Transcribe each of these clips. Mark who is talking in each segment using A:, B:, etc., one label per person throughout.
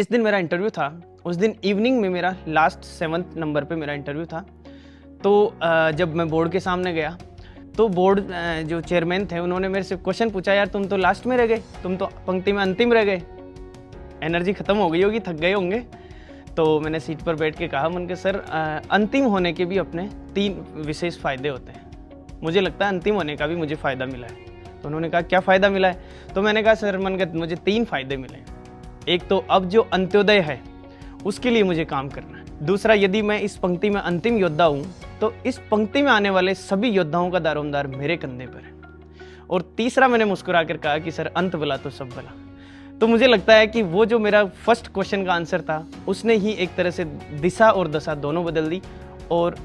A: जिस दिन मेरा इंटरव्यू था उस दिन इवनिंग में मेरा लास्ट 7th नंबर पे मेरा इंटरव्यू था। तो जब मैं बोर्ड के सामने गया तो बोर्ड जो चेयरमैन थे उन्होंने मेरे से क्वेश्चन पूछा, यार तुम तो लास्ट में रह गए, तुम तो पंक्ति में अंतिम रह गए, एनर्जी ख़त्म हो गई होगी, थक गए होंगे। तो मैंने सीट पर बैठ के कहा, मन के सर अंतिम होने के भी अपने 3 विशेष फ़ायदे होते हैं, मुझे लगता है अंतिम होने का भी मुझे फ़ायदा मिला है। तो उन्होंने कहा क्या फ़ायदा मिला है? तो मैंने कहा सर मन के मुझे 3 फ़ायदे मिले हैं। एक तो अब जो अंत्योदय है उसके लिए मुझे काम करना है। दूसरा, यदि मैं इस पंक्ति में अंतिम योद्धा हूँ तो इस पंक्ति में आने वाले सभी योद्धाओं का दारोमदार मेरे कंधे पर है। और तीसरा, मैंने मुस्कुरा कर कहा कि सर अंत भला तो सब भला। तो मुझे लगता है कि वो जो मेरा फर्स्ट क्वेश्चन का आंसर था उसने ही एक तरह से दिशा और दशा दोनों बदल दी, और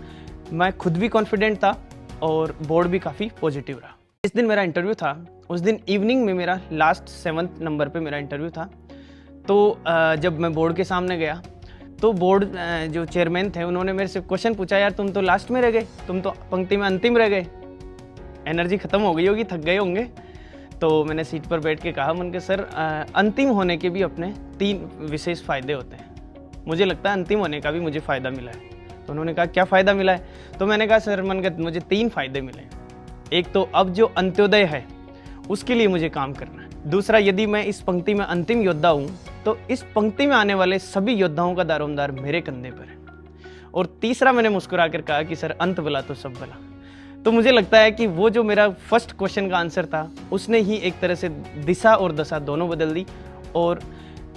A: मैं खुद भी कॉन्फिडेंट था और बोर्ड भी काफ़ी पॉजिटिव रहा। जिस दिन मेरा इंटरव्यू था उस दिन इवनिंग में मेरा लास्ट 7th नंबर पे मेरा इंटरव्यू था। तो जब मैं बोर्ड के सामने गया तो बोर्ड जो चेयरमैन थे उन्होंने मेरे से क्वेश्चन पूछा, यार तुम तो लास्ट में रह गए, तुम तो पंक्ति में अंतिम रह गए, एनर्जी ख़त्म हो गई होगी, थक गए होंगे। तो मैंने सीट पर बैठ के कहा, मन के सर अंतिम होने के भी अपने 3 विशेष फ़ायदे होते हैं, मुझे लगता है अंतिम होने का भी मुझे फ़ायदा मिला है। तो उन्होंने कहा क्या फ़ायदा मिला है? तो मैंने कहा सर मन के मुझे 3 फ़ायदे मिले हैं। एक तो अब जो अंत्योदय है उसके लिए मुझे काम करना है। दूसरा, यदि मैं इस पंक्ति में अंतिम योद्धा हूँ तो इस पंक्ति में आने वाले सभी योद्धाओं का दारोमदार मेरे कंधे पर है। और तीसरा, मैंने मुस्कुरा कर कहा कि सर अंत भला तो सब भला। तो मुझे लगता है कि वो जो मेरा फर्स्ट क्वेश्चन का आंसर था उसने ही एक तरह से दिशा और दशा दोनों बदल दी, और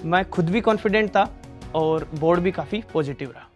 A: मैं खुद भी कॉन्फिडेंट था और बोर्ड भी काफ़ी पॉजिटिव रहा।